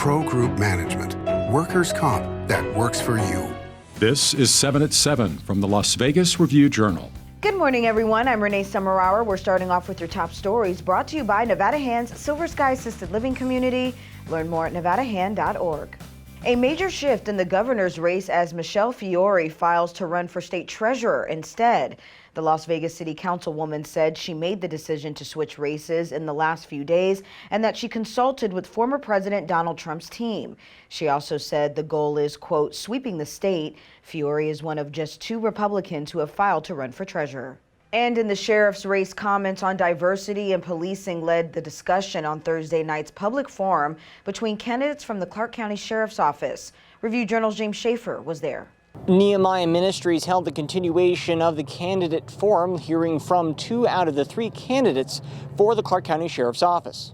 Pro Group Management. Workers' comp that works for you. This is 7 at 7 from the Las Vegas Review-Journal. Good morning, everyone. I'm Renee Summerauer. We're starting off with your top stories brought to you by Nevada Hand's Silver Sky Assisted Living Community. Learn more at nevadahand.org. A major shift in the governor's race as Michele Fiore files to run for state treasurer instead. The Las Vegas City Councilwoman said she made the decision to switch races in the last few days and that she consulted with former President Donald Trump's team. She also said the goal is, quote, sweeping the state. Fiore is one of just 2 Republicans who have filed to run for treasurer. And in the sheriff's race, comments on diversity and policing led the discussion on Thursday night's public forum between candidates from the Clark County Sheriff's Office. Review Journal's James Schaefer was there. Nehemiah Ministries held the continuation of the candidate forum, hearing from 2 out of the 3 candidates for the Clark County Sheriff's Office.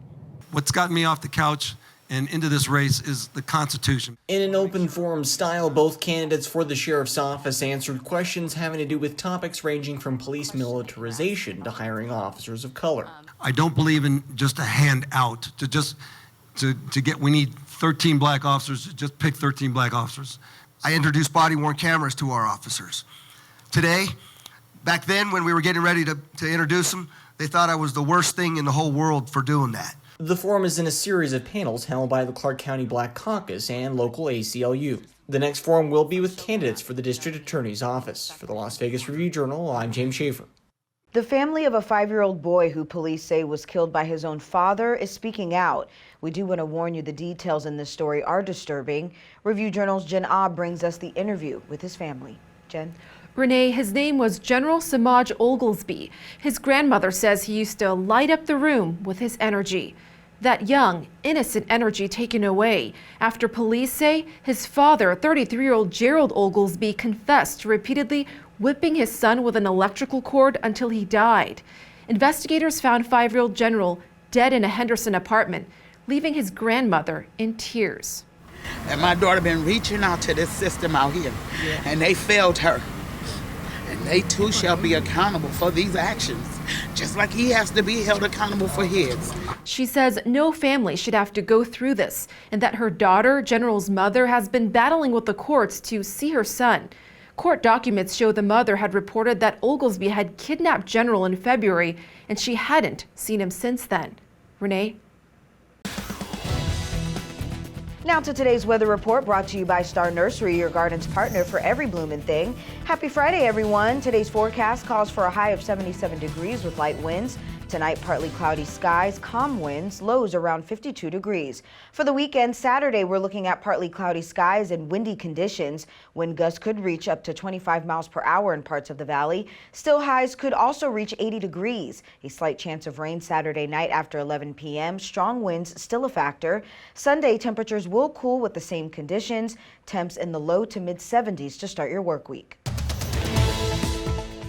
What's gotten me off the couch and into this race is the Constitution. In an open forum style, both candidates for the Sheriff's Office answered questions having to do with topics ranging from police militarization to hiring officers of color. I don't believe in just a handout to get, we need 13 black officers, just pick 13 black officers. I introduced body-worn cameras to our officers. Today, back then when we were getting ready to introduce them, they thought I was the worst thing in the whole world for doing that. The forum is in a series of panels held by the Clark County Black Caucus and local ACLU. The next forum will be with candidates for the District Attorney's Office. For the Las Vegas Review-Journal, I'm James Schaefer. The family of a 5-year-old boy who police say was killed by his own father is speaking out. We do want to warn you the details in this story are disturbing. Review Journal's Jen Ah brings us the interview with his family. Jen? Renee, his name was General Samaj Oglesby. His grandmother says he used to light up the room with his energy. That young, innocent energy taken away after police say his father, 33-year-old Gerald Oglesby, confessed to repeatedly whipping his son with an electrical cord until he died. Investigators found 5-year-old General dead in a Henderson apartment, leaving his grandmother in tears. And my daughter been reaching out to this system out here, and they failed her. And they too shall be accountable for these actions, just like he has to be held accountable for his. She says no family should have to go through this, and that her daughter, General's mother, has been battling with the courts to see her son. Court documents show the mother had reported that Oglesby had kidnapped General in February, and she hadn't seen him since then. Renee? Now to today's weather report, brought to you by Star Nursery, your garden's partner for every bloomin' thing. Happy Friday, everyone. Today's forecast calls for a high of 77 degrees with light winds. Tonight, partly cloudy skies, calm winds, lows around 52 degrees. For the weekend, Saturday, we're looking at partly cloudy skies and windy conditions. Wind gusts could reach up to 25 miles per hour in parts of the valley. Still highs could also reach 80 degrees. A slight chance of rain Saturday night after 11 p.m. Strong winds still a factor. Sunday, temperatures will cool with the same conditions. Temps in the low to mid 70s to start your work week.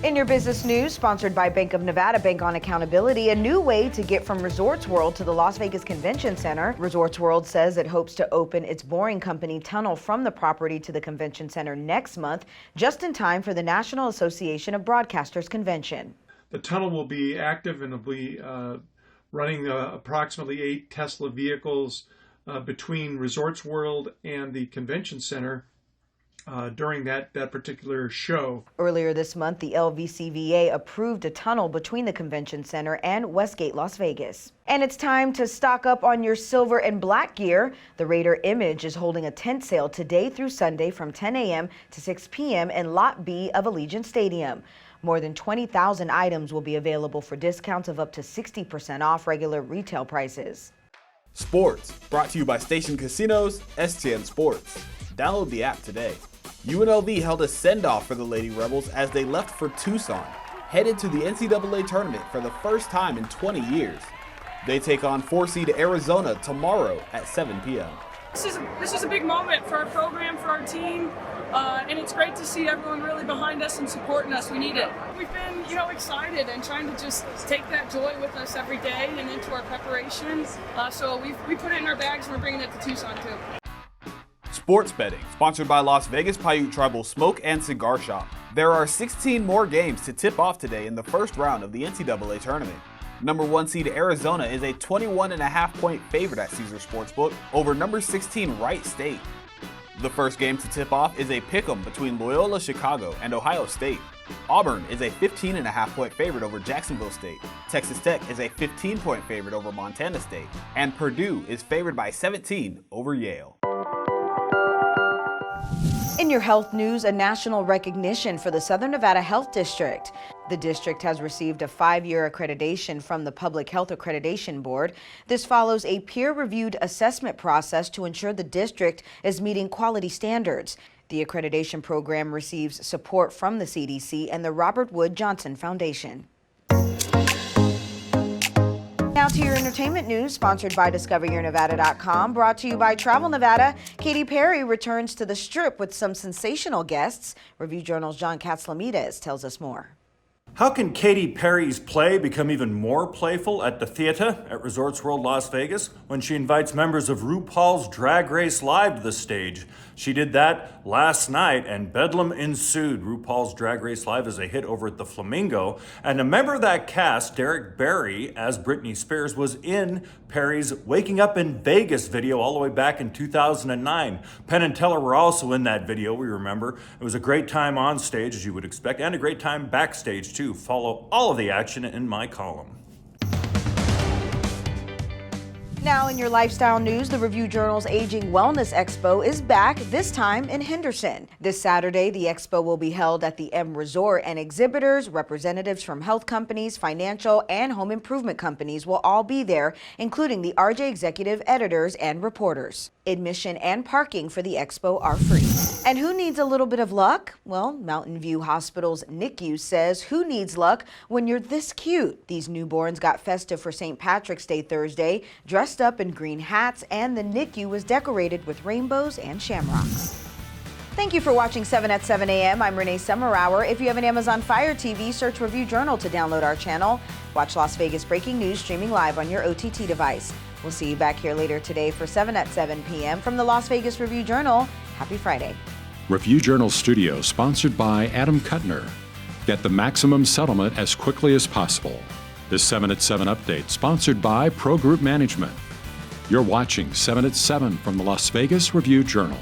In your business news, sponsored by Bank of Nevada, Bank on Accountability, a new way to get from Resorts World to the Las Vegas Convention Center. Resorts World says it hopes to open its Boring Company tunnel from the property to the Convention Center next month, just in time for the National Association of Broadcasters Convention. The tunnel will be active and will be running approximately 8 Tesla vehicles between Resorts World and the Convention Center during that particular show. Earlier this month, the LVCVA approved a tunnel between the Convention Center and Westgate, Las Vegas. And it's time to stock up on your silver and black gear. The Raider Image is holding a tent sale today through Sunday from 10 a.m. to 6 p.m. in Lot B of Allegiant Stadium. More than 20,000 items will be available for discounts of up to 60% off regular retail prices. Sports, brought to you by Station Casinos, STN Sports. Download the app today. UNLV held a send-off for the Lady Rebels as they left for Tucson, headed to the NCAA Tournament for the first time in 20 years. They take on 4-seed Arizona tomorrow at 7 p.m. This is a big moment for our program, for our team, and it's great to see everyone really behind us and supporting us. We need it. We've been, excited and trying to just take that joy with us every day and into our preparation. So we put it in our bags and we're bringing it to Tucson too. Sports betting, sponsored by Las Vegas Paiute Tribal Smoke and Cigar Shop. There are 16 more games to tip off today in the first round of the NCAA Tournament. Number 1 seed Arizona is a 21.5-point favorite at Caesars Sportsbook over number 16 Wright State. The first game to tip off is a pick'em between Loyola Chicago and Ohio State. Auburn is a 15.5-point favorite over Jacksonville State. Texas Tech is a 15-point favorite over Montana State. And Purdue is favored by 17 over Yale. In your health news, a national recognition for the Southern Nevada Health District. The district has received a 5-year accreditation from the Public Health Accreditation Board. This follows a peer-reviewed assessment process to ensure the district is meeting quality standards. The accreditation program receives support from the CDC and the Robert Wood Johnson Foundation. Now to your entertainment news, sponsored by DiscoverYourNevada.com, brought to you by Travel Nevada. Katy Perry returns to the Strip with some sensational guests. Review Journal's John Katzlamides tells us more. How can Katy Perry's play become even more playful at the theater at Resorts World Las Vegas when she invites members of RuPaul's Drag Race Live to the stage? She did that last night and bedlam ensued. RuPaul's Drag Race Live is a hit over at the Flamingo, and a member of that cast, Derek Barry, as Britney Spears, was in Perry's Waking Up in Vegas video all the way back in 2009. Penn and Teller were also in that video, we remember. It was a great time on stage, as you would expect, and a great time backstage, too. Follow all of the action in my column. Now in your lifestyle news, the Review Journal's Aging Wellness Expo is back, this time in Henderson. This Saturday, the expo will be held at the M Resort, and exhibitors, representatives from health companies, financial, and home improvement companies will all be there, including the RJ executive editors and reporters. Admission and parking for the expo are free. And who needs a little bit of luck? Well, Mountain View Hospital's NICU says, who needs luck when you're this cute? These newborns got festive for St. Patrick's Day Thursday, dressed up in green hats, and the NICU was decorated with rainbows and shamrocks. Thank you for watching 7 at 7 a.m. I'm Renee Summerhour. If you have an Amazon Fire TV, search Review Journal to download our channel. Watch Las Vegas breaking news streaming live on your OTT device. We'll see you back here later today for 7 at 7 p.m. from the Las Vegas Review Journal. Happy Friday. Review Journal Studio, sponsored by Adam Kuttner. Get the maximum settlement as quickly as possible. This 7 at 7 update, sponsored by Pro Group Management. You're watching 7 at 7 from the Las Vegas Review Journal.